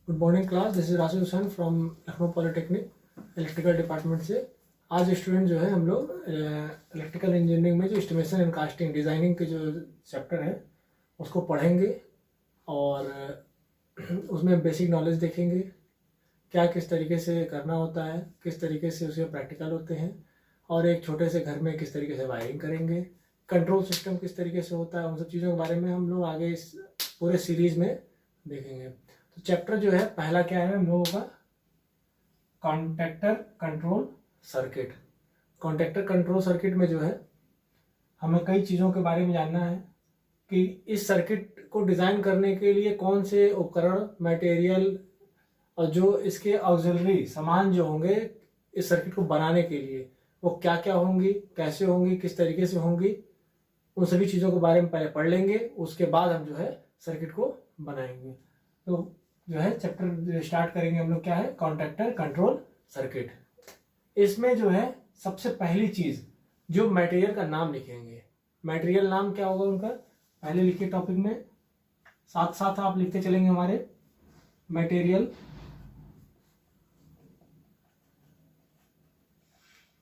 Good morning class, this is Rashid Hussain from Lucknow polytechnic electrical department से। आज student जो है हम लोग इलेक्ट्रिकल इंजीनियरिंग में जो एस्टिमेशन एंड कास्टिंग डिज़ाइनिंग के जो चैप्टर है उसको पढ़ेंगे और उसमें बेसिक नॉलेज देखेंगे, क्या किस तरीके से करना होता है, किस तरीके से उसके प्रैक्टिकल होते हैं और एक छोटे से घर में किस तरीके से वायरिंग करेंगे, कंट्रोल सिस्टम किस तरीके से होता है, उन सब चीज़ों के बारे में हम लोग आगे इस पूरे सीरीज में देखेंगे। तो चैप्टर जो है पहला क्या है हम लोगों का, contactor control circuit. Contactor control circuit में जो है हमें कई चीज़ों के बारे में जानना है कि इस सर्किट को डिज़ाइन करने के लिए कौन से उपकरण, मटेरियल और जो इसके ऑक्सिलरी सामान जो होंगे इस सर्किट को बनाने के लिए वो क्या क्या होंगी, कैसे होंगी, किस तरीके से होंगी, उन सभी चीज़ों के बारे में पहले पढ़ लेंगे। उसके बाद हम जो है सर्किट को बनाएंगे। तो जो है चैप्टर स्टार्ट करेंगे हम लोग, क्या है, कॉन्टैक्टर कंट्रोल सर्किट। इसमें जो है सबसे पहली चीज जो मटेरियल का नाम लिखेंगे, मटेरियल नाम क्या होगा उनका पहले लिखिए टॉपिक में, साथ साथ आप लिखते चलेंगे हमारे। Material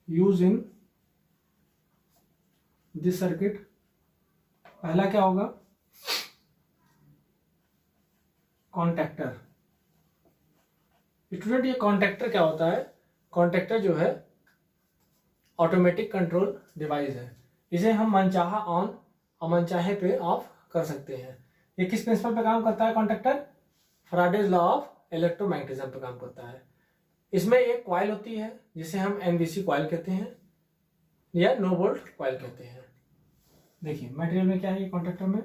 use in this circuit, पहला क्या होगा, कॉन्टैक्टर। स्टूडेंट ये कॉन्टैक्टर क्या होता है? कॉन्टैक्टर जो है ऑटोमेटिक कंट्रोल डिवाइस है। इसे हम मनचाहा ऑन और मनचाहे पे ऑफ कर सकते हैं। ये किस प्रिंसिपल पे काम करता है contactor? Faraday's law of electromagnetism पे काम करता है। इसमें एक कॉइल होती है जिसे हम एनवीसी कॉइल कहते हैं या नो वोल्ट कॉइल कहते हैं। देखिए मटेरियल में क्या है, ये कॉन्टैक्टर में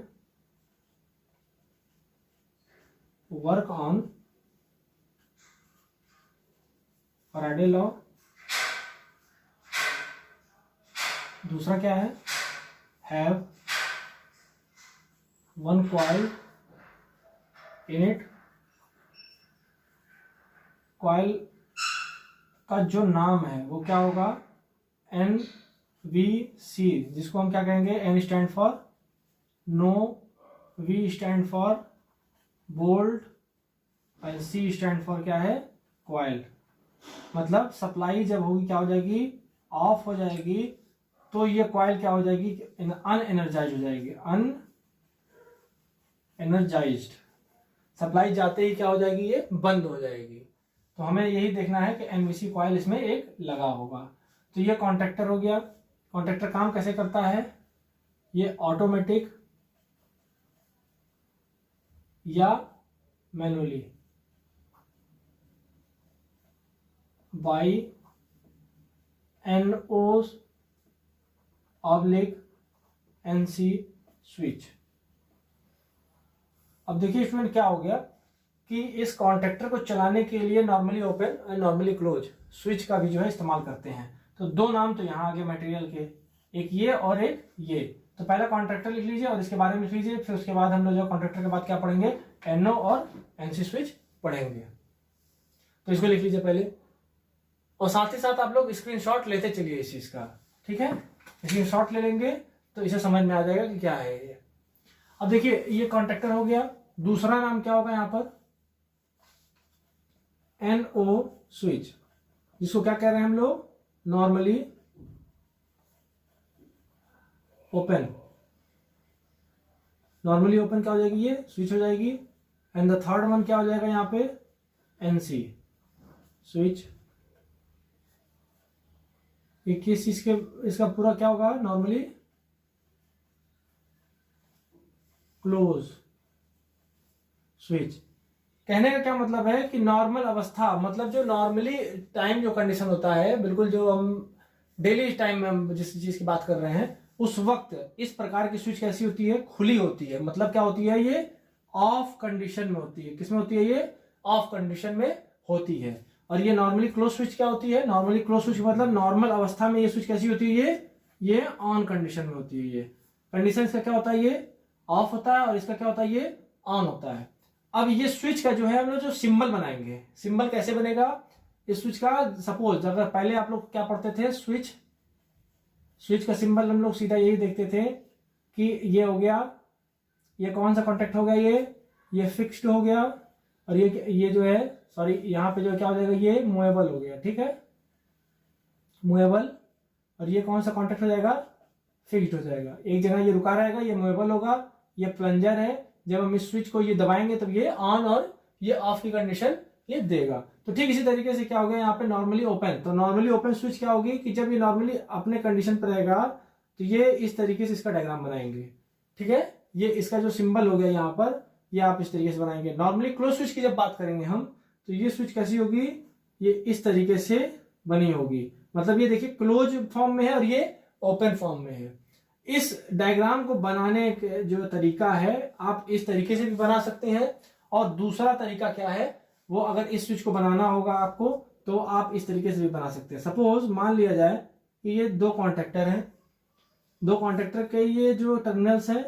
वर्क ऑन फैराडे लॉ। दूसरा क्या है, have one coil in it. Coil का जो नाम है वो क्या होगा, एन वी सी, जिसको हम क्या कहेंगे, N stand for no, V stand for volt और सी स्टैंड फॉर क्या है, कॉइल। मतलब सप्लाई जब होगी क्या हो जाएगी, ऑफ हो जाएगी, तो ये कॉइल क्या हो जाएगी, अनएनर्जाइज हो जाएगी, अनएनर्जाइज्ड। सप्लाई जाते ही क्या हो जाएगी, ये बंद हो जाएगी। तो हमें यही देखना है कि एनवीसी कॉइल इसमें एक लगा होगा। तो ये कॉन्टैक्टर हो गया। कॉन्टैक्टर काम कैसे करता है, ये ऑटोमेटिक या manually by NO oblique NC switch. अब देखिए स्टूडेंट क्या हो गया कि इस कॉन्टैक्टर को चलाने के लिए नॉर्मली ओपन और नॉर्मली क्लोज स्विच का भी जो है इस्तेमाल करते हैं। तो दो नाम तो यहाँ आ गए मटेरियल के, एक ये और एक ये। तो पहला कॉन्टैक्टर लिख लीजिए और इसके बारे में लिख लीजिए, फिर उसके बाद हम लोग जो कॉन्टैक्टर के बाद क्या पढ़ेंगे, NO और NC स्विच पढ़ेंगे। तो इसको लिख लीजिए पहले और साथ ही साथ आप लोग स्क्रीनशॉट लेते चलिए इस चीज का, ठीक है। स्क्रीनशॉट ले लेंगे तो इसे समझ में आ जाएगा कि क्या है ये। अब देखिए ये कॉन्टैक्टर हो गया। दूसरा नाम क्या होगा यहां पर, NO स्विच, जिसको क्या कह रहे हैं हम लोग, नॉर्मली ओपन। नॉर्मली ओपन क्या हो जाएगी, ये स्विच हो जाएगी। एंड द थर्ड वन क्या हो जाएगा यहां पे, NC स्विच। किस चीज के, इसका पूरा क्या होगा, नॉर्मली क्लोज स्विच। कहने का क्या मतलब है कि नॉर्मल अवस्था, मतलब जो नॉर्मली टाइम जो कंडीशन होता है, बिल्कुल जो हम डेली टाइम में हम जिस चीज की बात कर रहे हैं उस वक्त इस प्रकार की स्विच कैसी होती है, खुली होती है। मतलब क्या होती है, ये ऑफ कंडीशन में होती है। किसमें होती है, ये ऑफ कंडीशन में होती है। और ये नॉर्मली क्लोज स्विच क्या होती है, नॉर्मली क्लोज स्विच मतलब नॉर्मल अवस्था में ये स्विच कैसी होती है, ये ऑन कंडीशन में होती है। ये कंडीशन इसका क्या होता है, ये ऑफ होता है और इसका क्या होता है, ये ऑन होता है। अब ये स्विच का जो है हम लोग जो सिंबल बनाएंगे, सिंबल कैसे बनेगा इस स्विच का। सपोज अगर पहले आप लोग क्या पढ़ते थे, स्विच का सिंबल हम लोग सीधा यही देखते थे कि ये हो गया, ये कौन सा कॉन्टैक्ट हो गया, ये फिक्स्ड हो गया और ये जो है सॉरी यहाँ पे जो क्या हो जाएगा, ये मूवेबल हो गया, ठीक है, मूवेबल। और ये कौन सा कॉन्टैक्ट हो जाएगा, फिक्स्ड हो जाएगा, एक जगह ये रुका रहेगा, ये मूवेबल होगा। ये प्लंजर है, जब हम इस स्विच को ये दबाएंगे तब ये ऑन और ये ऑफ की कंडीशन ये देगा। तो ठीक इसी तरीके से क्या हो गया यहाँ पे नॉर्मली ओपन, तो नॉर्मली ओपन स्विच क्या होगी कि जब ये नॉर्मली अपने कंडीशन पर रहेगा तो ये इस तरीके से इसका डायग्राम बनाएंगे, ठीक है। ये इसका जो सिंबल हो गया यहाँ पर, ये आप इस तरीके से बनाएंगे। नॉर्मली क्लोज स्विच की जब बात करेंगे हम, तो ये स्विच कैसी होगी, ये इस तरीके से बनी होगी, मतलब ये देखिए क्लोज फॉर्म में है और ये ओपन फॉर्म में है। इस डायग्राम को बनाने का जो तरीका है आप इस तरीके से भी बना सकते हैं, और दूसरा तरीका क्या है, वो अगर इस स्विच को बनाना होगा आपको तो आप इस तरीके से भी बना सकते हैं। सपोज मान लिया जाए कि ये दो कॉन्ट्रैक्टर हैं, दो कॉन्ट्रैक्टर के ये जो टर्मिनल्स हैं,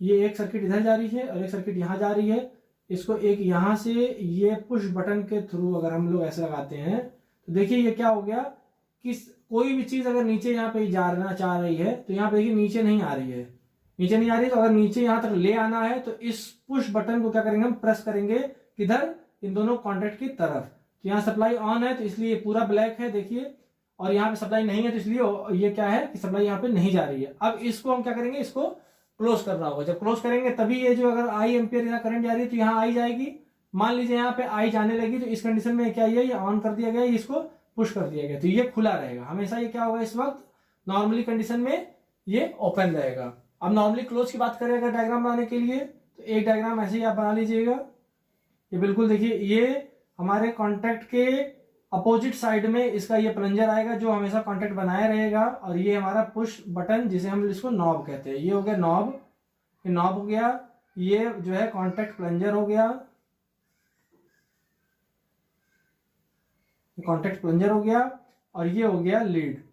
ये एक सर्किट इधर जा रही है और एक सर्किट यहां जा रही है। इसको एक यहां से ये पुश बटन के थ्रू अगर हम लोग ऐसे लगाते हैं तो देखिए ये क्या हो गया कि कोई भी चीज अगर नीचे यहाँ पे जाना चाह रही है तो यहाँ पे देखिए नीचे नहीं आ रही है, नीचे नहीं आ रही, तो अगर नीचे यहां तक ले आना है तो इस पुश बटन को क्या करेंगे हम, प्रेस करेंगे किधर, इन दोनों कॉन्टैक्ट की तरफ। तो यहाँ सप्लाई ऑन है तो इसलिए पूरा ब्लैक है देखिए, और यहाँ पे सप्लाई नहीं है तो इसलिए ये क्या है कि सप्लाई यहाँ पे नहीं जा रही है। अब इसको हम क्या करेंगे, इसको क्लोज करना होगा। जब क्लोज करेंगे तभी ये जो अगर आई एम्पियर यहाँ करंट जा रही है तो यहाँ आई जाएगी। मान लीजिए यहाँ पे आई जाने लगी तो इस कंडीशन में क्या है, ये ऑन कर दिया गया, इसको पुश कर दिया गया, तो ये खुला रहेगा हमेशा। ये क्या होगा इस वक्त नॉर्मली कंडीशन में ये ओपन रहेगा। अब नॉर्मली क्लोज की बात करें अगर डायग्राम बनाने के लिए, तो एक डायग्राम ऐसे ही आप बना लीजिएगा। ये बिल्कुल देखिए ये हमारे कॉन्टैक्ट के अपोजिट साइड में इसका ये प्लंजर आएगा जो हमेशा कॉन्टैक्ट बनाए रहेगा, और ये हमारा पुश बटन जिसे हम इसको नॉब कहते हैं, ये हो गया नॉब, ये नॉब हो गया, ये जो है कॉन्टैक्ट प्लंजर हो गया, कॉन्टैक्ट प्लंजर हो गया, और ये हो गया लीड।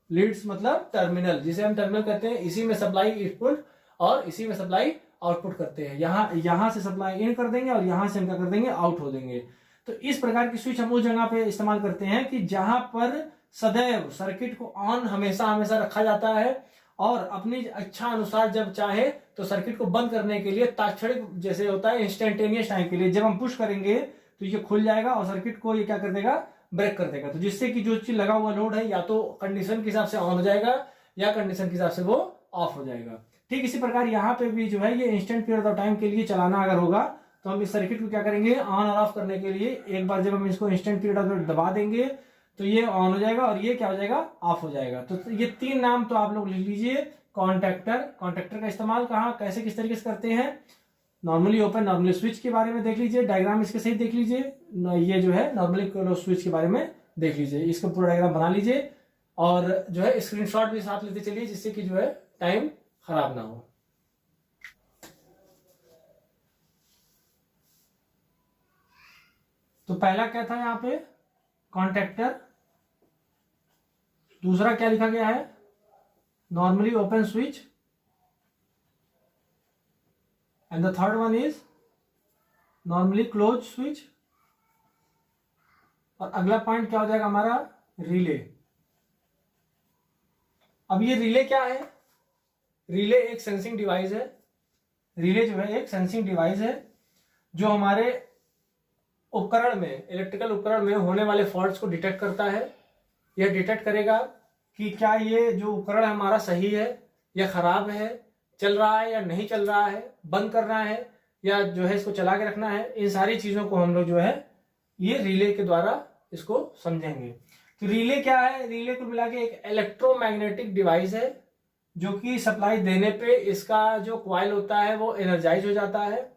लीड्स मतलब टर्मिनल, जिसे हम टर्मिनल कहते हैं, इसी में सप्लाई इनपुट और इसी में सप्लाई आउटपुट करते हैं। यहां से सप्लाई इन कर देंगे और यहां से हम क्या कर देंगे, आउट हो देंगे। तो इस प्रकार की स्विच हम उस जगह पे इस्तेमाल करते हैं कि जहां पर सदैव सर्किट को ऑन हमेशा हमेशा रखा जाता है, और अपनी इच्छा अनुसार जब चाहे तो सर्किट को बंद करने के लिए तात्क्षणिक जैसे होता है इंस्टेंटेनियस टाइम के लिए जब हम पुश करेंगे तो ये खुल जाएगा और सर्किट को ये क्या कर देगा, ब्रेक कर देगा। तो जिससे कि जो चीज लगा हुआ लोड है या तो कंडीशन के हिसाब से ऑन हो जाएगा या कंडीशन के हिसाब से वो ऑफ हो जाएगा। ठीक इसी प्रकार यहाँ पे भी जो है ये इंस्टेंट पीरियड ऑफ टाइम के लिए चलाना अगर होगा तो हम इस सर्किट को क्या करेंगे, ऑन और ऑफ करने के लिए एक बार जब हम इसको इंस्टेंट पीरियड ऑफ दबा देंगे तो ये ऑन हो जाएगा और ये क्या हो जाएगा, ऑफ हो जाएगा। तो ये तीन नाम तो आप लोग लिख लीजिए। कॉन्टैक्टर का इस्तेमाल कहाँ कैसे किस तरीके से करते हैं, नॉर्मली ओपन नॉर्मली स्विच के बारे में देख लीजिए, डायग्राम इसके सही देख लीजिए, ये जो है नॉर्मली क्लोज स्विच के बारे में देख लीजिए, इसका पूरा डायग्राम बना लीजिए और जो है स्क्रीनशॉट भी साथ लेते चलिए जिससे कि जो है टाइम खराब ना हो। तो पहला क्या था यहाँ पे, कॉन्टैक्टर, दूसरा क्या लिखा गया है, normally open switch, and the third one is normally close switch, और अगला पॉइंट क्या हो जाएगा हमारा, रिले। अब ये रिले क्या है, रिले एक सेंसिंग डिवाइस है। रिले जो है एक सेंसिंग डिवाइस है जो हमारे उपकरण में, इलेक्ट्रिकल उपकरण में होने वाले फॉल्ट्स को डिटेक्ट करता है। यह डिटेक्ट करेगा कि क्या ये जो उपकरण हमारा सही है या खराब है, चल रहा है या नहीं चल रहा है, बंद करना है या जो है इसको चला के रखना है। इन सारी चीजों को हम लोग जो है ये रिले के द्वारा इसको समझेंगे। तो रिले क्या है, रिले को मिला के एक इलेक्ट्रोमैग्नेटिक डिवाइस है जो कि सप्लाई देने पे इसका जो कॉइल होता है वो एनर्जाइज हो जाता है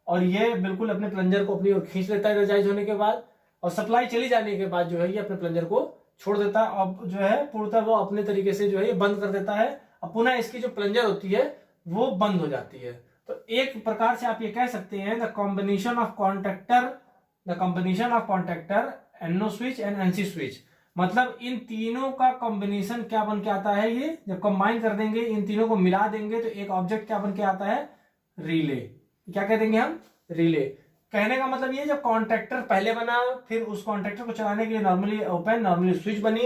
और ये बिल्कुल अपने प्लंजर को अपनी ओर खींच लेता है एनर्जाइज होने के बाद, और सप्लाई चली जाने के बाद जो है ये अपने प्लंजर को छोड़ देता है और जो है पूर्णतः वो अपने तरीके से जो है ये बंद कर देता है। अब पुनः इसकी जो प्लंजर होती है वो बंद हो जाती है। तो एक प्रकार से आप ये कह सकते हैं the combination of contactor NO switch and NC switch, मतलब इन तीनों का कॉम्बिनेशन क्या बन के आता है, ये जब कंबाइन कर देंगे इन तीनों को मिला देंगे तो एक ऑब्जेक्ट क्या बन के आता है, रिले। क्या कह देंगे हम, रिले। कहने का मतलब ये जब कॉन्टैक्टर पहले बना फिर उस कॉन्टैक्टर को चलाने के लिए नॉर्मली ओपन नॉर्मली स्विच बनी।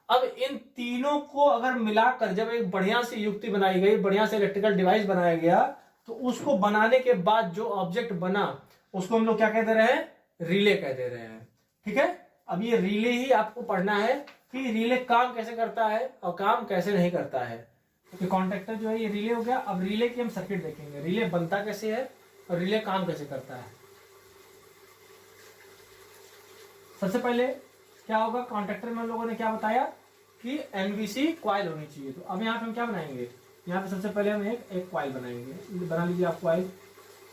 अब इन तीनों को अगर मिलाकर जब एक बढ़िया सी युक्ति बनाई गई, बढ़िया से इलेक्ट्रिकल डिवाइस बनाया गया, तो उसको बनाने के बाद जो ऑब्जेक्ट बना उसको हम लोग क्या कह दे रहे हैं, रिले कह दे रहे हैं। ठीक है, अब ये रिले ही आपको पढ़ना है कि रिले काम कैसे करता है और काम कैसे नहीं करता है। क्योंकि कॉन्टैक्टर जो है ये रिले हो गया। अब रिले की हम सर्किट देखेंगे, रिले बनता कैसे है और रिले काम कैसे करता है। सबसे पहले क्या होगा, कॉन्टैक्टर में हम लोगों ने क्या बताया कि एनवीसी क्वाइल होनी चाहिए। तो अब यहाँ पे हम क्या बनाएंगे, यहाँ पे सबसे पहले हम एक क्वाइल बनाएंगे। बना लीजिए आप क्वाइल।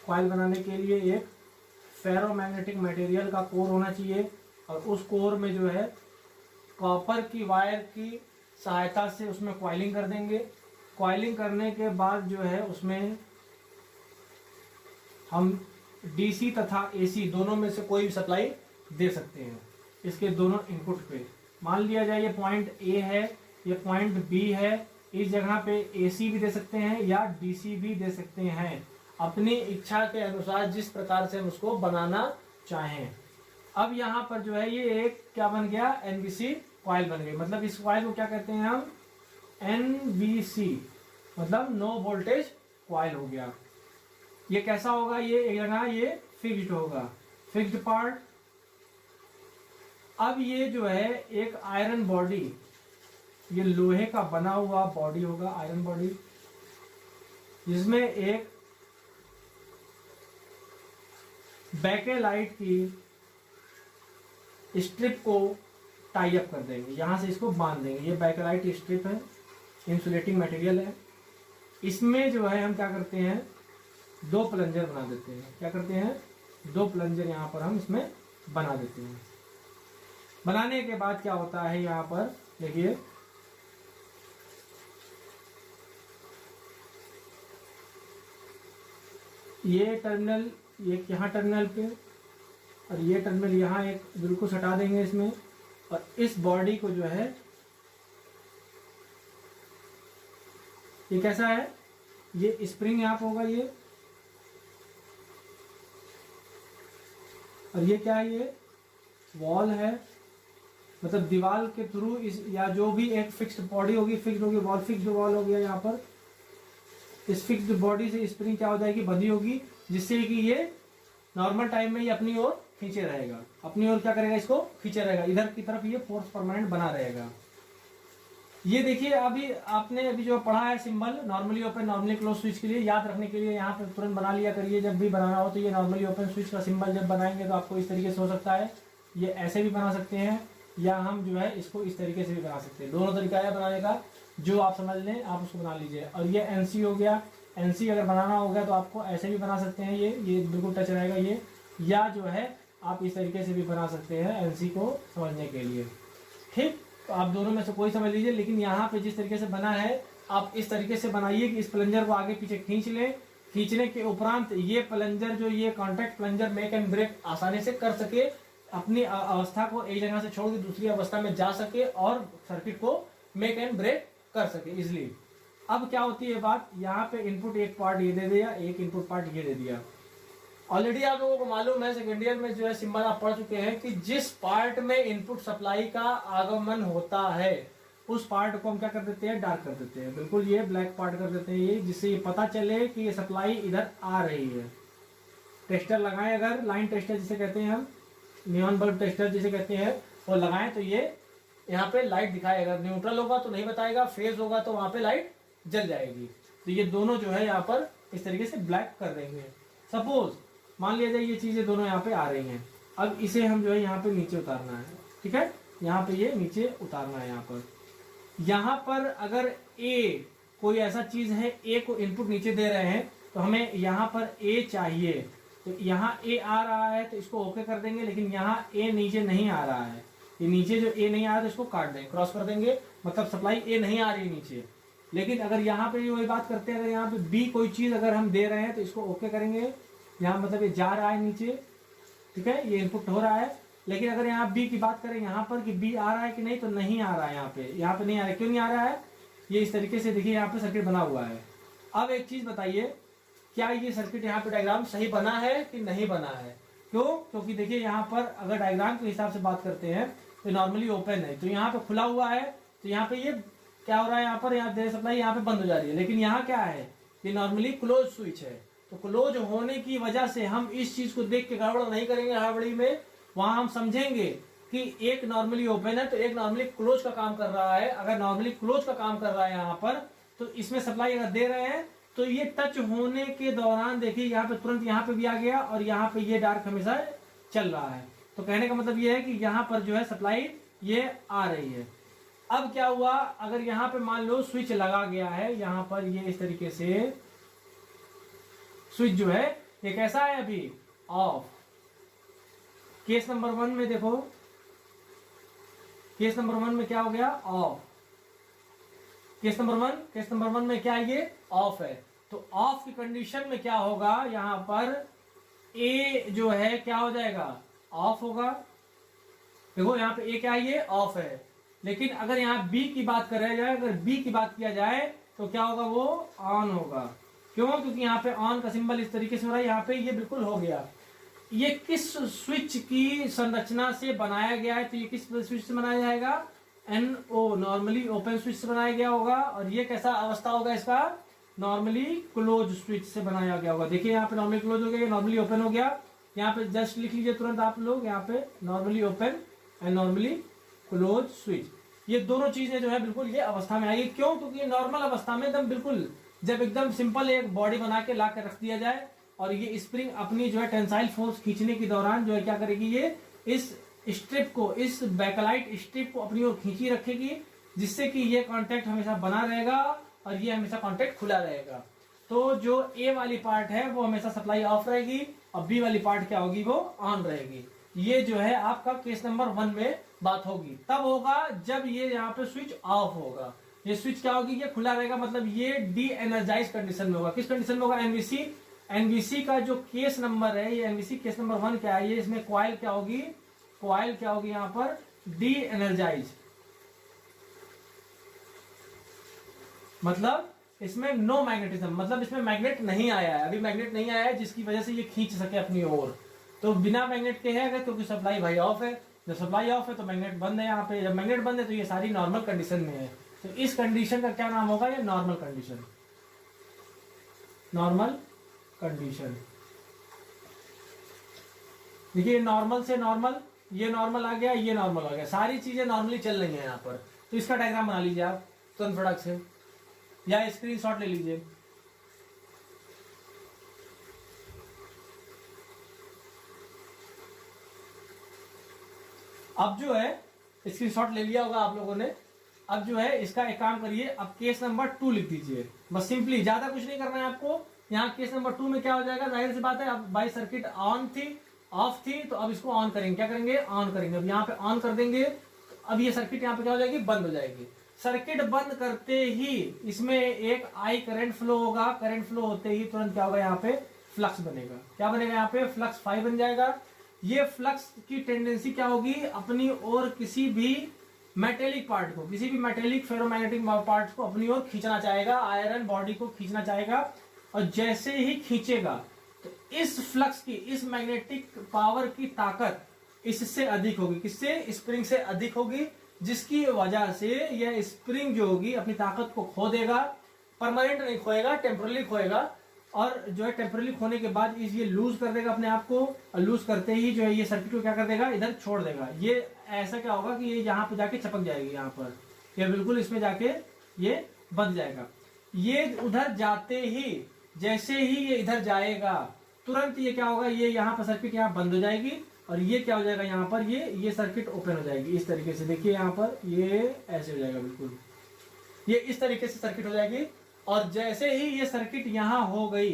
क्वाइल बनाने के लिए एक फेरोमैग्नेटिक मटेरियल का कोर होना चाहिए और उस कोर में जो है कॉपर की वायर की सहायता से उसमें क्वाइलिंग कर देंगे। क्वाइलिंग करने के बाद जो है उसमें हम डीसी तथा एसी दोनों में से कोई भी सप्लाई दे सकते हैं इसके दोनों इनपुट पे। मान लिया जाए ये पॉइंट ए है, ये पॉइंट बी है, इस जगह पे एसी भी दे सकते हैं या डीसी भी दे सकते हैं, अपनी इच्छा के अनुसार जिस प्रकार से हम उसको बनाना चाहें। अब यहाँ पर जो है ये एक क्या बन गया, एनवीसी क्वाइल बन गई। मतलब इस क्वाइल को क्या कहते हैं हम, एनवीसी, मतलब नो वोल्टेज क्वाइल हो गया। ये कैसा होगा, ये एक जगह ये फिक्स्ड होगा, फिक्स्ड पार्ट। अब ये जो है एक आयरन बॉडी, ये लोहे का बना हुआ बॉडी होगा, आयरन बॉडी, जिसमें एक बैकेलाइट की स्ट्रिप को टाई अप कर देंगे, यहां से इसको बांध देंगे। ये बैकेलाइट स्ट्रिप है, इंसुलेटिंग मटेरियल है। इसमें जो है हम क्या करते हैं, दो प्लंजर बना देते हैं। क्या करते हैं, दो प्लंजर यहां पर हम इसमें बना देते हैं। बनाने के बाद क्या होता है, यहां पर देखिए ये टर्मिनल, ये यहाँ टर्मिनल पे और ये टर्मिनल यहाँ एक बिल्कुल हटा देंगे इसमें। और इस बॉडी को जो है ये कैसा है, ये स्प्रिंग यहाँ पे होगा ये, और ये क्या है, ये वॉल है। मतलब दीवार के थ्रू इस या जो भी एक फिक्स्ड बॉडी होगी, फिक्स्ड होगी वॉल, फिक्स्ड वॉल हो गया यहाँ पर। इस फिक्स्ड बॉडी से स्प्रिंग क्या हो जाएगी, बंधी होगी, जिससे कि ये नॉर्मल टाइम में ये अपनी ओर खींचे रहेगा, अपनी ओर क्या करेगा, इसको खींचे रहेगा, इधर की तरफ ये फोर्स परमानेंट बना रहेगा। ये देखिए अभी आपने अभी जो पढ़ा है symbol, normally open normally close switch के लिए याद रखने के लिए यहाँ पे तुरंत बना लिया करिए। जब भी बनाना हो तो ये नॉर्मली ओपन स्विच का सिंबल जब बनाएंगे तो आपको इस तरीके से हो सकता है, ये ऐसे भी बना सकते हैं या हम जो है इसको इस तरीके से भी बना सकते हैं। दोनों तरीका है बनाने का, जो आप समझ लें आप उसको बना लीजिए। और ये एनसी हो गया, एनसी अगर बनाना होगा तो आपको ऐसे भी बना सकते हैं, ये बिल्कुल टच रहेगा ये, या जो है आप इस तरीके से भी बना सकते हैं एनसी को समझने के लिए। ठीक, तो आप दोनों में से कोई समझ लीजिए, लेकिन यहाँ पे जिस तरीके से बना है आप इस तरीके से बनाइए कि इस प्लंजर को आगे पीछे खींच लें। खींचने के उपरांत ये प्लंजर जो ये contact plunger make and break आसानी से कर सके, अपनी अवस्था को एक जगह से छोड़ के दूसरी अवस्था में जा सके और सर्किट को मेक एंड ब्रेक कर सके इजिली। अब क्या होती है बात, यहाँ पे इनपुट एक पार्ट ये दे दिया, एक इनपुट पार्ट ये दे दिया। ऑलरेडी आप लोगों को मालूम है, सेकेंड ईयर में जो है सिंबल आप पढ़ चुके हैं कि जिस पार्ट में इनपुट सप्लाई का आगमन होता है उस पार्ट को हम क्या कर देते हैं, डार्क कर देते हैं। बिल्कुल ये ब्लैक पार्ट कर देते हैं ये, जिससे ये पता चले कि ये सप्लाई इधर आ रही है। टेस्टर लगाएं, अगर लाइन टेस्टर जिसे कहते हैं हम, नियॉन बल्ब टेस्टर जिसे कहते हैं, वो लगाएं तो ये यहाँ पे लाइट दिखाएगा। न्यूट्रल होगा तो नहीं बताएगा, फेज होगा तो वहां पे लाइट जल जाएगी। तो ये दोनों जो है यहाँ पर इस तरीके से ब्लैक कर देंगे। सपोज मान लिया जाए ये चीजें दोनों यहाँ पे आ रही हैं, अब इसे हम जो है यहाँ पे नीचे उतारना है। ठीक है, यहाँ पे ये नीचे उतारना है। यहाँ पर अगर ए कोई ऐसा चीज है, ए को इनपुट नीचे दे रहे हैं तो हमें यहाँ पर ए चाहिए, तो यहाँ ए आ रहा है तो इसको ओके कर देंगे। लेकिन यहाँ ए नीचे नहीं आ रहा है, ये नीचे जो ए नहीं आ रहा है तो इसको काट देंगे, क्रॉस कर देंगे, मतलब सप्लाई ए नहीं आ रही नीचे। लेकिन अगर यहाँ पे वही बात करते हैं, अगर यहाँ पे बी कोई चीज अगर हम दे रहे हैं तो इसको ओके करेंगे। यहाँ मतलब ये जा रहा है नीचे, ठीक है, ये इनपुट हो रहा है। लेकिन अगर यहाँ बी की बात करें यहाँ पर कि बी आ रहा है कि नहीं, तो नहीं आ रहा है, यहाँ पे नहीं आ रहा है। क्यों नहीं आ रहा है, ये इस तरीके से देखिए यहाँ पे सर्किट बना हुआ है। अब एक चीज बताइए, क्या ये सर्किट यहाँ पे डायग्राम सही बना है कि नहीं बना है? क्यों? क्योंकि देखिए यहाँ पर अगर डायग्राम के हिसाब से बात करते हैं तो नॉर्मली ओपन है, तो यहाँ पे खुला हुआ है, तो यहाँ पे ये क्या हो रहा है, यहाँ पर यहाँ दे सप्लाई यहाँ पे बंद हो जा रही है। लेकिन यहाँ क्या है, ये नॉर्मली क्लोज स्विच है, तो क्लोज होने की वजह से हम इस चीज को देख के गड़बड़ नहीं करेंगे हड़बड़ी में, वहां हम समझेंगे कि एक नॉर्मली ओपन है तो एक नॉर्मली क्लोज का काम कर रहा है। अगर नॉर्मली क्लोज का काम कर रहा है यहाँ पर, तो इसमें सप्लाई अगर दे रहे हैं तो ये टच होने के दौरान देखिए यहाँ पे तुरंत यहाँ पे भी आ गया और यहाँ पे ये डार्क हमेशा चल रहा है। तो कहने का मतलब ये है कि यहाँ पर जो है सप्लाई ये आ रही है। अब क्या हुआ, अगर यहाँ पे मान लो स्विच लगा गया है, यहाँ पर ये इस तरीके से स्विच जो है ये कैसा है अभी ऑफ। केस नंबर 1 में देखो, केस नंबर 1 में क्या हो गया ऑफ। केस नंबर 1 में क्या है ये ऑफ है। तो ऑफ की कंडीशन में क्या होगा, यहां पर ए जो है क्या हो जाएगा ऑफ होगा। देखो यहाँ पे ए क्या है ये ऑफ है। लेकिन अगर यहाँ बी की बात करा जाए, अगर बी की बात किया जाए तो क्या होगा वो ऑन होगा। क्यों, क्योंकि यहाँ पे ऑन का सिंबल इस तरीके से हो रहा है, यहाँ पे ये बिल्कुल हो गया। ये किस स्विच की संरचना से बनाया गया है, तो ये किस स्विच से बनाया जाएगा NO नॉर्मली ओपन स्विच से बनाया गया होगा। और ये कैसा अवस्था होगा इसका, नॉर्मली क्लोज स्विच से बनाया गया होगा। देखिए यहाँ पे नॉर्मली क्लोज हो गया, नॉर्मली ओपन हो गया। यहाँ पे जस्ट लिख लीजिए तुरंत आप लोग, यहाँ पे normally open and normally close switch, ये दोनों चीजें जो है बिल्कुल ये अवस्था में आएगी। क्यों, क्योंकि नॉर्मल अवस्था में एकदम बिल्कुल जब एकदम सिंपल एक बॉडी बना के ला के रख दिया जाए और ये स्प्रिंग अपनी जो है टेंसाइल फोर्स खींचने के दौरान जो है क्या करेगी, ये इस स्ट्रिप को, इस बैकलाइट स्ट्रिप को अपनी ओर खींची रखेगी, जिससे कि ये कांटेक्ट हमेशा बना रहेगा और ये हमेशा कांटेक्ट खुला रहेगा। तो जो ए वाली पार्ट है वो हमेशा सप्लाई ऑफ रहेगी और बी वाली पार्ट क्या होगी वो ऑन रहेगी। ये जो है आपका केस नंबर 1 में बात होगी। तब होगा जब ये यहाँ पे स्विच ऑफ होगा। ये स्विच क्या होगी, ये खुला रहेगा, मतलब ये डी एनर्जाइज कंडीशन में होगा। किस कंडीशन में होगा, एनवीसी। एनवीसी का जो केस नंबर है, ये एनवीसी केस नंबर 1 क्या है, ये इसमें कॉइल क्या होगी, कॉइल क्या होगी यहाँ पर डी एनर्जाइज, मतलब इसमें नो मैग्नेटिज्म, मतलब इसमें मैग्नेट नहीं आया है, अभी मैग्नेट नहीं आया है जिसकी वजह से ये खींच सके अपनी ओर। तो बिना मैग्नेट के है, क्योंकि सप्लाई भाई ऑफ है। जब सप्लाई ऑफ है तो मैग्नेट बंद है यहाँ पे, जब मैग्नेट बंद है तो ये सारी नॉर्मल कंडीशन में है। तो इस कंडीशन का क्या नाम होगा, ये नॉर्मल कंडीशन, नॉर्मल कंडीशन। देखिए नॉर्मल से नॉर्मल, ये नॉर्मल आ गया, ये नॉर्मल आ गया, सारी चीजें नॉर्मली चल रही है यहाँ पर। तो इसका डायग्राम बना लीजिए आप तुरंत फटाक से, या स्क्रीनशॉट ले लीजिए। अब जो है स्क्रीनशॉट ले लिया होगा आप लोगों ने। अब जो है इसका एक काम करिए, अब केस नंबर 2 लिख दीजिए, बस सिंपली, ज्यादा कुछ नहीं करना है आपको। यहाँ केस नंबर 2 में क्या हो जाएगा, जाहिर सी बात है, अब बाई सर्किट ऑन थी, ऑफ थी, तो अब इसको ऑन करेंगे, क्या करेंगे ऑन करेंगे। अब यहाँ पे ऑन कर देंगे, अब ये सर्किट यहाँ पे क्या हो जाएगी, बंद हो जाएगी। सर्किट बंद करते ही इसमें एक आई करंट फ्लो होगा, करंट फ्लो होते ही तुरंत क्या होगा, यहाँ पे फ्लक्स बनेगा। क्या बनेगा, यहाँ पे फ्लक्स फाई बन जाएगा। ये फ्लक्स की टेंडेंसी क्या होगी, अपनी ओर किसी भी मेटेलिक पार्ट को, किसी भी मेटेलिक फेरोमैग्नेटिक पार्ट को अपनी ओर खींचना चाहेगा, आयरन बॉडी को खींचना चाहेगा। और जैसे ही खींचेगा तो इस फ्लक्स की, इस मैग्नेटिक पावर की ताकत इससे अधिक होगी, किससे, स्प्रिंग से अधिक होगी, जिसकी वजह से यह स्प्रिंग जो होगी अपनी ताकत को खो देगा। परमानेंट नहीं खोएगा, टेम्पररी खोएगा। और जो है टेम्पररी खोने के बाद ये लूज कर देगा अपने आप को, और लूज करते ही जो है ये सर्किट को क्या कर देगा, इधर छोड़ देगा। ये ऐसा क्या होगा कि ये यहाँ पे जाके चपक जाएगी, यहाँ पर ये बिल्कुल इसमें जाके ये बंध जाएगा। ये उधर जाते ही, जैसे ही ये इधर जाएगा तुरंत ये क्या होगा, ये यहाँ पर सर्किट यहाँ बंद हो जाएगी और ये क्या हो जाएगा, यहाँ पर ये सर्किट ओपन हो जाएगी। इस तरीके से देखिए, यहाँ पर ये ऐसे हो जाएगा, बिल्कुल ये इस तरीके से सर्किट हो जाएगी। और जैसे ही ये सर्किट यहाँ हो गई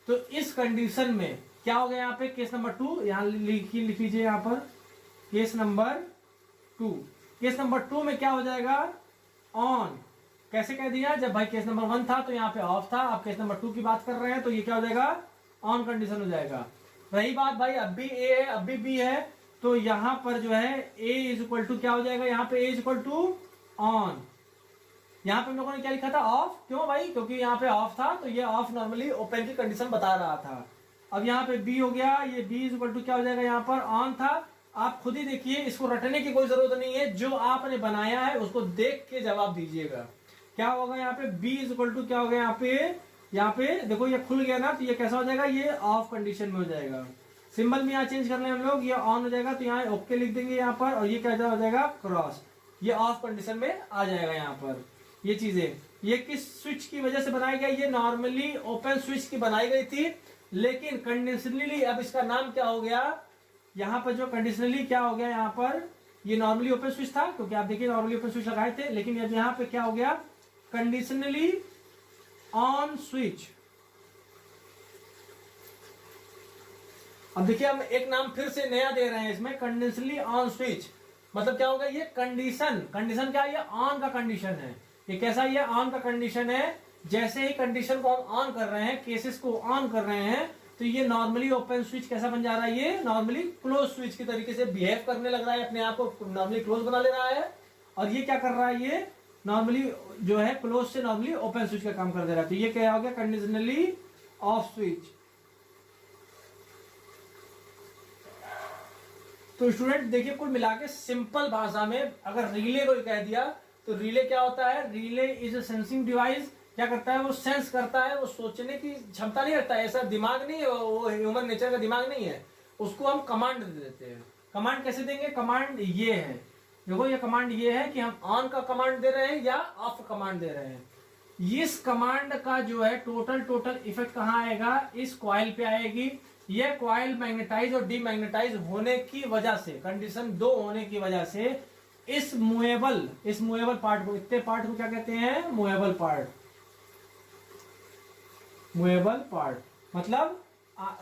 तो इस कंडीशन में क्या हो गया, यहाँ पे केस नंबर 2 यहाँ लिख लीजिए, यहाँ पर केस नंबर 2। केस नंबर 2 में क्या हो जाएगा, ऑन। कैसे कह दिया, जब भाई केस नंबर 1 था तो यहाँ पे ऑफ था, अब केस नंबर 2 की बात कर रहे हैं तो ये क्या हो जाएगा, ऑन कंडीशन हो जाएगा। रही बात भाई अब भी ए है अब भी बी है, तो यहाँ पर जो है ए इज इक्वल टू क्या हो जाएगा, यहाँ पे ए इज इक्वल टू ऑन। यहाँ पे हम लोगों ने क्या लिखा था, ऑफ। क्यों भाई, क्योंकि यहाँ पे ऑफ था तो ये ऑफ नॉर्मली ओपन की कंडीशन बता रहा था। अब यहाँ पे बी हो गया, ये बी इज इक्वल टू क्या हो जाएगा, यहाँ पर ऑन था। आप खुद ही देखिए, इसको रटने की कोई जरूरत नहीं है, जो आपने बनाया है उसको देख के जवाब दीजिएगा। क्या होगा यहाँ पे, बी इज इक्वल टू क्या होगा, यहाँ पे यहाँ पे देखो ये खुल गया ना, तो ये कैसा हो जाएगा, ये ऑफ कंडीशन में हो जाएगा। सिंबल में यहाँ चेंज कर लें हम लोग, ये ऑन हो जाएगा तो यहाँ ओके लिख देंगे यहाँ पर, और ये कैसा हो जाएगा क्रॉस, ये ऑफ कंडीशन में आ जाएगा यहाँ पर। ये चीजें ये किस स्विच की वजह से बनाई गई, ये नॉर्मली ओपन स्विच की बनाई गई थी, लेकिन कंडीशनली अब इसका नाम क्या हो गया, यहाँ पर जो कंडीशनली क्या हो गया, यहाँ पर ये नॉर्मली ओपन स्विच था, क्योंकि आप देखिए नॉर्मली ओपन स्विच लगाए थे, लेकिन अब यहाँ पे क्या हो गया, कंडीशनली ऑन स्विच। अब देखिए हम एक नाम फिर से नया दे रहे हैं इसमें, कंडीशनली ऑन स्विच। मतलब क्या होगा, ये कंडीशन, कंडीशन क्या है, ये ऑन का कंडीशन है। ये कैसा, ये ऑन का कंडीशन है। जैसे ही कंडीशन को हम ऑन कर रहे हैं, केसेस को ऑन कर रहे हैं, तो ये नॉर्मली ओपन स्विच कैसा बन जा रहा है, ये नॉर्मली क्लोज स्विच की तरीके से बिहेव करने लग रहा है, अपने आप को नॉर्मली क्लोज बना ले रहा है। और ये क्या कर रहा है, ये नॉर्मली जो है क्लोज से नॉर्मली ओपन स्विच का काम कर दे रहा है। तो ये क्या हो गया, कंडीशनली ऑफ स्विच। तो स्टूडेंट देखिए कुल मिला के सिंपल भाषा में अगर रिले को कह दिया, तो रिले क्या होता है, relay is a sensing device. क्या करता है, वो सेंस करता है, वो सोचने की क्षमता नहीं रखता है, ऐसा दिमाग नहीं है, वो ह्यूमन नेचर का दिमाग नहीं है, उसको हम कमांड दे देते हैं। कमांड कैसे देंगे, कमांड ये है, देखो ये कमांड ये है कि हम ऑन का कमांड दे रहे हैं या ऑफ का कमांड दे रहे हैं। इस कमांड का जो है टोटल इफेक्ट कहाँ आएगा, इस कॉइल पे आएगी। ये कॉइल मैग्नेटाइज और डीमैग्नेटाइज होने की वजह से, कंडीशन 2 होने की वजह से इस मूवेबल पार्ट को, इतने पार्ट को क्या कहते हैं, मूवेबल पार्ट। मूवेबल पार्ट मतलब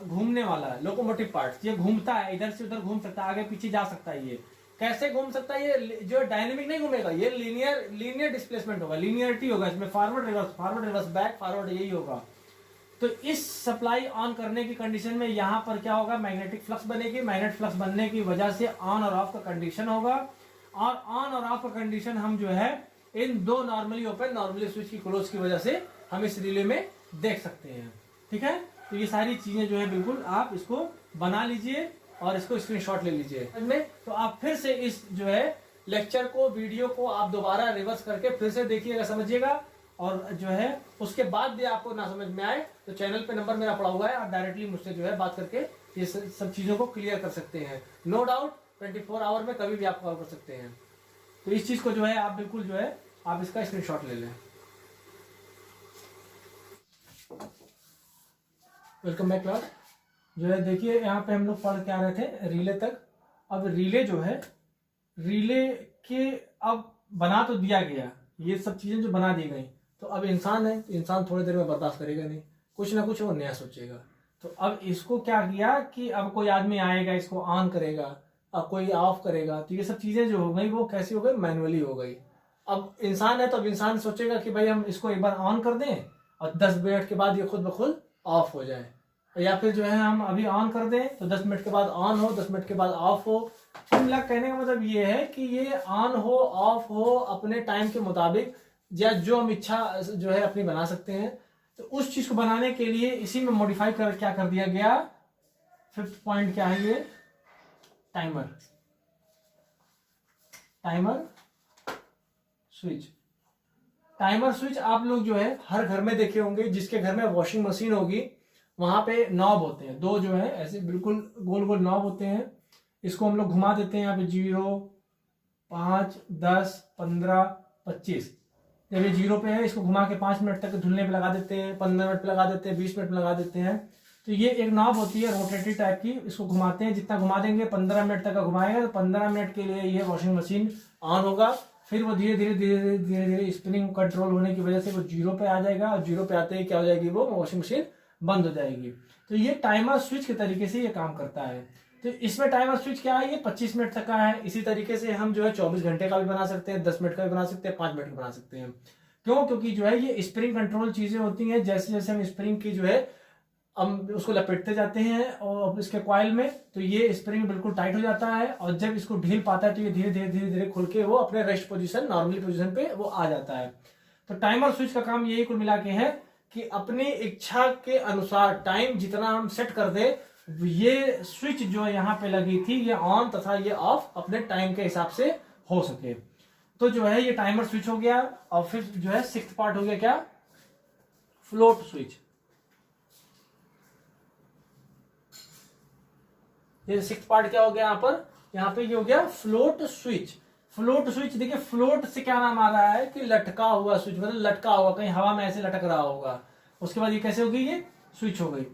घूमने वाला, लोकोमोटिव पार्ट। ये घूमता है, इधर से उधर घूम सकता है, आगे पीछे जा सकता है। ये कैसे घूम सकता है, ये जो डायनेमिक नहीं घूमेगा, ये लीनियर डिस्प्लेसमेंट होगा, लीनियरिटी होगा इसमें, फॉरवर्ड रिवर्स बैक फॉरवर्ड, यही होगा। तो इस सप्लाई ऑन करने की कंडीशन में यहाँ पर क्या होगा, मैग्नेटिक फ्लक्स बनेगी। मैग्नेटिक फ्लक्स बनने की वजह से ऑन और ऑफ का कंडीशन होगा, और ऑन और ऑफ का कंडीशन हम जो है इन दो नॉर्मली ओपन नॉर्मली स्विच की क्लोज की वजह से हम इस रिले में देख सकते हैं। ठीक है, तो ये सारी चीजें जो है बिल्कुल आप इसको बना लीजिए और इसको स्क्रीनशॉट ले लीजिए में। तो आप फिर से इस जो है लेक्चर को, वीडियो को आप दोबारा रिवर्स करके फिर से देखिएगा, समझिएगा। और जो है उसके बाद भी आपको ना समझ में आए तो चैनल पे नंबर मेरा पड़ा हुआ है, आप डायरेक्टली मुझसे जो है बात करके ये सब चीजों को क्लियर कर सकते हैं। नो डाउट 24 आवर में कभी भी आप कॉल कर सकते हैं। तो इस चीज को जो है आप बिल्कुल जो है आप इसका स्क्रीनशॉट ले लें। Welcome back class. जो है देखिए यहाँ पे हम लोग पढ़ के आ रहे थे रिले तक। अब रिले जो है, रिले के अब बना तो दिया गया, ये सब चीजें जो बना दी गई, तो अब इंसान है, इंसान थोड़ी देर में बर्दाश्त करेगा नहीं, कुछ ना कुछ वो नया सोचेगा। तो अब इसको क्या किया कि अब कोई आदमी आएगा, इसको ऑन करेगा, अब कोई ऑफ करेगा, तो ये सब चीजें जो हो गई वो कैसी हो गई, मैनुअली हो गई। अब इंसान है तो अब इंसान सोचेगा कि भाई हम इसको एक बार ऑन कर दें और 10 मिनट के बाद ये खुद ब खुद ऑफ हो जाए, या फिर जो है हम अभी ऑन कर दें तो 10 मिनट के बाद ऑन हो, 10 मिनट के बाद ऑफ हो। मिला कहने का मतलब ये है कि ये ऑन हो ऑफ हो अपने टाइम के मुताबिक, या जो हम इच्छा जो है अपनी बना सकते हैं। तो उस चीज को बनाने के लिए इसी में मॉडिफाई कर क्या कर दिया गया, 5th पॉइंट क्या है ये, timer. Timer switch. Timer switch आप लोग जो है हर घर में देखे होंगे, जिसके घर में वॉशिंग मशीन होगी वहां पे नॉब होते हैं, 2 जो है ऐसे बिल्कुल गोल गोल नॉब होते हैं। इसको हम लोग घुमा देते हैं यहाँ पे 0, 5, 10, 15, 25। जब ये 0 पे है इसको घुमा के 5 मिनट तक धुलने पे लगा देते हैं, 15 मिनट पे लगा देते हैं, 20 मिनट पे लगा देते हैं। तो ये एक नॉब होती है रोटेटरी टाइप की, इसको घुमाते हैं, जितना घुमा देंगे 15 मिनट तक का घुमाएगा तो 15 मिनट के लिए ये वॉशिंग मशीन ऑन होगा। फिर वो धीरे धीरे स्पिनिंग कंट्रोल होने की वजह से वो 0 पे आ जाएगा, और 0 पे आते ही क्या हो जाएगी, वो वॉशिंग मशीन बंद हो जाएगी। तो ये टाइमर स्विच के तरीके से ये काम करता है। तो इसमें टाइमर स्विच क्या है, ये 25 मिनट तक का है। इसी तरीके से हम जो है 24 घंटे का भी बना सकते हैं, 10 मिनट का भी बना सकते हैं, 5 मिनट का बना सकते हैं। क्यों, क्योंकि जो है ये स्प्रिंग कंट्रोल चीजें होती हैं। जैसे जैसे हम स्प्रिंग की जो है हम उसको लपेटते जाते हैं और इसके कॉइल में, तो ये स्प्रिंग बिल्कुल टाइट हो जाता है, और जब इसको ढील पाता है तो ये धीरे धीरे खुल के वो अपने रेस्ट पोजीशन, नॉर्मली पोजीशन पे वो आ जाता है। तो टाइमर स्विच का काम यही कुल मिला के है कि अपनी इच्छा के अनुसार टाइम जितना हम सेट कर दे, ये स्विच जो यहाँ पे लगी थी ये ऑन तथा ये ऑफ अपने टाइम के हिसाब से हो सके। तो जो है ये टाइमर स्विच हो गया। और फिर जो है 6th पार्ट हो गया क्या, फ्लोट स्विच। ये 6th पार्ट क्या हो गया यहाँ पे ये हो गया फ्लोट स्विच। फ्लोट स्विच देखिए, फ्लोट से क्या नाम आ रहा है कि लटका हुआ स्विच, मतलब लटका हुआ, कहीं हवा में ऐसे लटक रहा होगा। उसके बाद ये कैसे होगी, ये स्विच हो गई।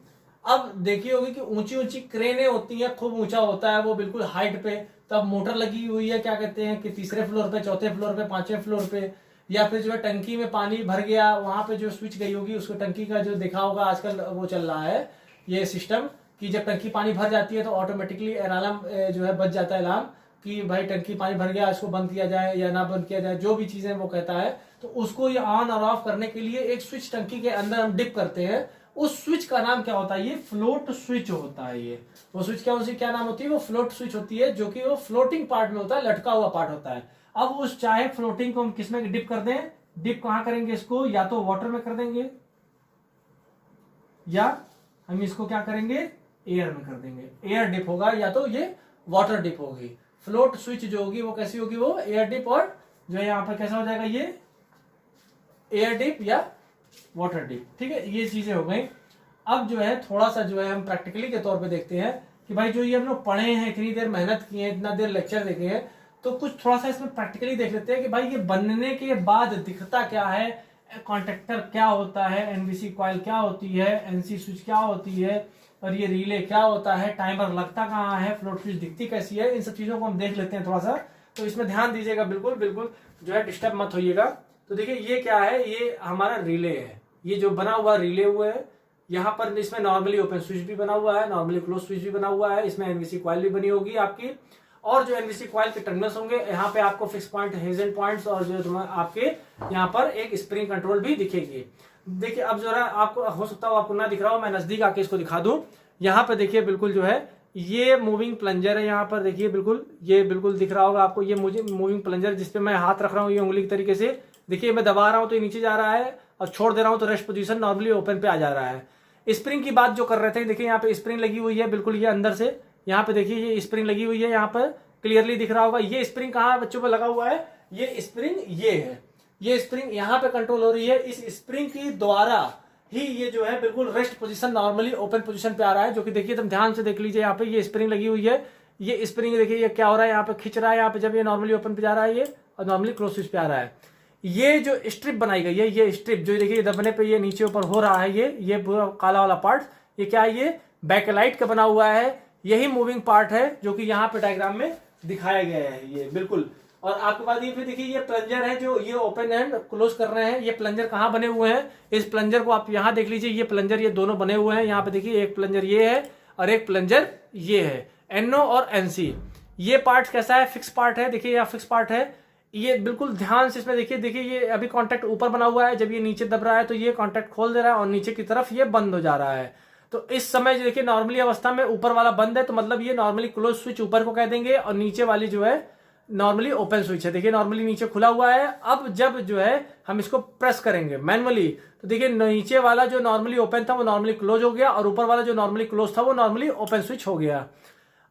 अब देखिए होगी कि ऊंची ऊंची क्रेनें होती हैं, खूब ऊंचा होता है वो बिल्कुल हाइट पे, तब मोटर लगी हुई है, क्या कहते हैं कि तीसरे फ्लोर पे, चौथे फ्लोर पे, पांचवें फ्लोर पे, या फिर जो है टंकी में पानी भर गया, वहां पे जो स्विच गई होगी, उसको टंकी का जो देखा होगा आजकल वो चल रहा है ये सिस्टम कि जब टंकी पानी भर जाती है तो ऑटोमेटिकली अलार्म जो है बज जाता है, अलार्म कि भाई टंकी पानी भर गया, इसको बंद किया जाए या ना बंद किया जाए, जो भी चीजें वो कहता है। तो उसको ये ऑन और ऑफ करने के लिए एक स्विच टंकी के अंदर हम डिप करते हैं, उस स्विच का नाम क्या होता है, ये फ्लोट स्विच होता है। ये वो स्विच क्या नाम होती है, वो फ्लोट स्विच होती है, जो कि वो फ्लोटिंग पार्ट में होता है, लटका हुआ पार्ट होता है। अब उस चाहे फ्लोटिंग को हम किसमें डिप कर दें, डिप कहां करेंगे इसको, या तो वाटर में कर देंगे या हम इसको क्या करेंगे, एयर में कर देंगे। एयर डिप होगा या तो ये वाटर डिप होगी। फ्लोट स्विच जो होगी वो कैसी होगी, वो एयर डिप, और जो है यहाँ पर कैसा हो जाएगा, ये एयर डिप या वाटर डिप। ठीक है, ये चीजें हो गई। अब जो है थोड़ा सा जो है हम प्रैक्टिकली के तौर पे देखते हैं कि भाई जो ये हम लोग पढ़े हैं, इतनी देर मेहनत की है, इतना देर लेक्चर देखे हैं, तो कुछ थोड़ा सा इसमें प्रैक्टिकली देख लेते हैं कि भाई ये बनने के बाद दिखता क्या है, कॉन्टेक्टर क्या होता है, एनवीसी कॉइल क्या होती है, एनसी स्विच क्या होती है, और ये रिले क्या होता है, टाइमर लगता कहाँ है, फ्लोट स्विच दिखती कैसी है, इन सब चीजों को हम देख लेते हैं थोड़ा सा। तो इसमें ध्यान दीजिएगा, बिल्कुल बिल्कुल जो है डिस्टर्ब मत होइएगा। तो देखिए ये क्या है, ये हमारा रिले है, ये जो बना हुआ रिले हुआ है, यहाँ पर इसमें नॉर्मली ओपन स्विच भी बना हुआ है, नॉर्मली क्लोज स्विच भी बना हुआ है, इसमें एनवीसी कॉइल भी बनी होगी आपकी, और जो एनवीसी कॉइल के टर्मिनल्स होंगे, यहाँ पे आपको फिक्स पॉइंट, हेजन पॉइंट्स, और जो आपके यहाँ पर एक स्प्रिंग कंट्रोल भी दिखेगी। देखिए अब जरा आपको हो सकता हो आपको ना दिख रहा हो, मैं नजदीक आके इसको दिखा दूं। यहाँ पे देखिए बिल्कुल जो है ये मूविंग प्लंजर है, यहाँ पर देखिए बिल्कुल, ये बिल्कुल दिख रहा होगा आपको, ये मुझे मूविंग प्लंजर जिसपे मैं हाथ रख रहा हूँ ये उंगली के तरीके से, देखिए मैं दबा रहा हूँ तो ये नीचे जा रहा है, और छोड़ दे रहा हूँ तो रेस्ट पोजीशन नॉर्मली ओपन पे आ जा रहा है। स्प्रिंग की बात जो कर रहे थे, देखिए यहाँ पे स्प्रिंग लगी हुई है बिल्कुल, ये अंदर से यहाँ पे देखिए ये स्प्रिंग लगी हुई है, यहाँ पर क्लियरली दिख रहा होगा। ये स्प्रिंग कहाँ बच्चों पे लगा हुआ है, ये स्प्रिंग ये है, ये स्प्रिंग यहाँ पे कंट्रोल हो रही है, इस स्प्रिंग की द्वारा ही ये जो है बिल्कुल rest position normally open position पे आ रहा है, जो कि देखिए तुम ध्यान से देख लीजिए, यहाँ पे ये स्प्रिंग लगी हुई है, ये स्प्रिंग देखिए ये क्या हो रहा है, यहाँ पे खिंच रहा है, यहाँ पे जब ये नॉर्मली ओपन पे जा रहा है ये, और नॉर्मली क्लोज स्विच पे आ रहा है। ये जो स्ट्रिप बनाई गई है, ये स्ट्रिप जो देखिए दबने पे ये नीचे ऊपर हो रहा है, ये पूरा काला वाला पार्ट, ये क्या है, ये बैकलाइट का बना हुआ है, यही मूविंग पार्ट है जो कि यहाँ पे डायग्राम में दिखाया गया है ये बिल्कुल। और आपके पास ये फिर देखिए ये प्लंजर है जो ये ओपन एंड क्लोज कर रहे हैं, ये प्लंजर कहाँ बने हुए हैं, इस प्लंजर को आप यहाँ देख लीजिए, ये प्लंजर ये दोनों बने हुए हैं, यहाँ पे देखिए एक प्लंजर ये है और एक प्लंजर ये है, एनओ और एनसी। ये पार्ट कैसा है, फिक्स पार्ट है, देखिए यहाँ फिक्स पार्ट है, ये बिल्कुल ध्यान से इसमें देखिए ये अभी कॉन्टैक्ट ऊपर बना हुआ है, जब ये नीचे दब रहा है तो ये कॉन्टैक्ट खोल दे रहा है और नीचे की तरफ ये बंद हो जा रहा है। तो इस समय देखिए नॉर्मली अवस्था में ऊपर वाला बंद है, तो मतलब ये नॉर्मली क्लोज स्विच ऊपर को कह देंगे, और नीचे वाली जो है नॉर्मली ओपन स्विच है। देखिए नॉर्मली नीचे खुला हुआ है, अब जब जो है हम इसको प्रेस करेंगे मैनुअली, तो देखिए नीचे वाला जो नॉर्मली ओपन था वो नॉर्मली क्लोज हो गया, और ऊपर वाला जो नॉर्मली क्लोज था वो नॉर्मली ओपन स्विच हो गया।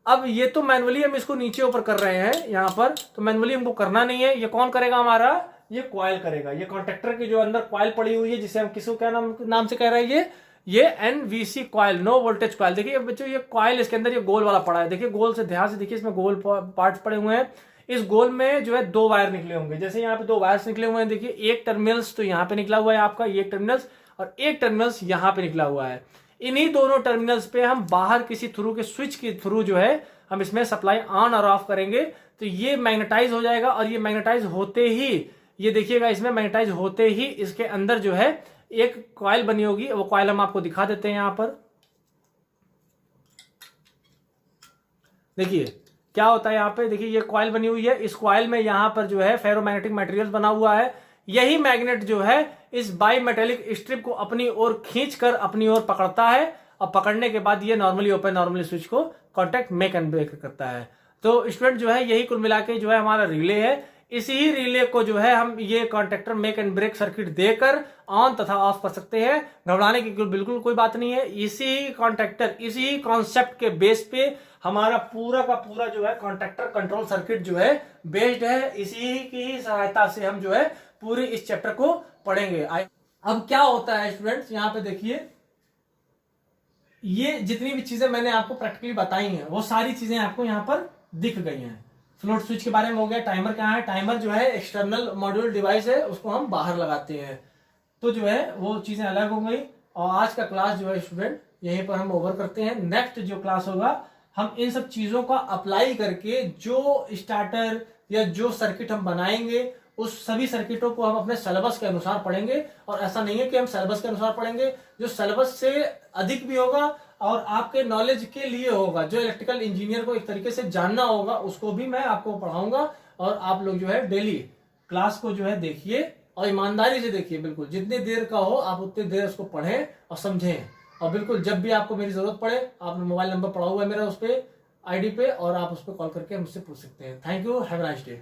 अब ये तो मैनुअली हम इसको नीचे ऊपर कर रहे हैं यहाँ पर, तो मैनुअली हमको करना नहीं है, ये कौन करेगा हमारा, ये कॉइल करेगा। ये कॉन्टेक्टर की जो अंदर कॉइल पड़ी हुई है, जिसे हम किसको क्या नाम से कह रहे हैं, ये NVC coil, no voltage coil. देखिए बच्चों ये कॉइल, इसके अंदर ये गोल वाला पड़ा है, देखिए गोल से ध्यान से देखिए, इसमें गोल पार्ट्स पड़े हुए हैं, इस गोल में जो है दो वायर निकले होंगे, जैसे यहाँ पे दो वायर्स निकले हुए हैं, देखिए एक टर्मिनल्स तो यहाँ पे निकला हुआ है आपका, ये टर्मिनल्स, और एक टर्मिनल्स यहाँ पे निकला हुआ है। इन्हीं दोनों टर्मिनल्स पे हम बाहर किसी थ्रू के स्विच के थ्रू जो है हम इसमें सप्लाई ऑन और ऑफ करेंगे, तो ये मैग्नेटाइज हो जाएगा, और ये मैग्नेटाइज होते ही, ये देखिएगा इसमें मैग्नेटाइज होते ही इसके अंदर जो है एक कॉइल बनी होगी, वो कॉइल हम आपको दिखा देते हैं यहाँ पर। देखिए क्या होता है यहाँ पे, देखिए ये कॉइल बनी हुई है, इस कॉइल में यहाँ पर जो है फेरोमैग्नेटिक मटेरियल बना हुआ है, यही मैग्नेट जो है इस बाई मेटेलिक स्ट्रिप को अपनी ओर खींचकर अपनी ओर पकड़ता है, और पकड़ने के बाद ये नॉर्मली ओपन नॉर्मली स्विच को कॉन्टैक्ट मेक एंड ब्रेक करता है। तो स्टूडेंट जो है यही कुल मिला के जो है हमारा रिले है, इसी ही रिले को जो है हम ये contactor make and break circuit देकर ऑन तथा ऑफ कर सकते हैं। घबराने की बिल्कुल कोई बात नहीं है, इसी कॉन्टैक्टर, इसी कॉन्सेप्ट के बेस पे हमारा पूरा का पूरा जो है कॉन्टैक्टर कंट्रोल सर्किट जो है बेस्ड है, इसी की सहायता से हम जो है पूरे इस चैप्टर को पढ़ेंगे। अब क्या होता है स्टूडेंट्स, यहाँ पे देखिए, ये जितनी भी चीजें मैंने आपको प्रैक्टिकली बताई हैं वो सारी चीजें आपको यहाँ पर दिख गई हैं। फ्लोट स्विच के बारे में हो गया। टाइमर क्या है, टाइमर जो है एक्सटर्नल मॉड्यूल डिवाइस है, उसको हम बाहर लगाते हैं। तो जो है वो चीजें अलग हो गई। और आज का क्लास जो है स्टूडेंट यहीं पर हम ओवर करते हैं। नेक्स्ट जो क्लास होगा हम इन सब चीजों का अप्लाई करके जो स्टार्टर या जो सर्किट हम बनाएंगे उस सभी सर्किटों को हम अपने सिलेबस के अनुसार पढ़ेंगे। और ऐसा नहीं है कि हम सिलेबस के अनुसार पढ़ेंगे, जो सिलेबस से अधिक भी होगा और आपके नॉलेज के लिए होगा, जो इलेक्ट्रिकल इंजीनियर को एक तरीके से जानना होगा उसको भी मैं आपको पढ़ाऊंगा। और आप लोग जो है डेली क्लास को जो है देखिए और ईमानदारी से देखिए, बिल्कुल जितनी देर का हो आप उतनी देर उसको पढ़ें और समझें। और बिल्कुल जब भी आपको मेरी जरूरत पड़े, आपने मोबाइल नंबर पड़ा हुआ है मेरा उस पर आईडी पे, और आप उस पर कॉल करके मुझसे पूछ सकते हैं। Thank you, have a nice day.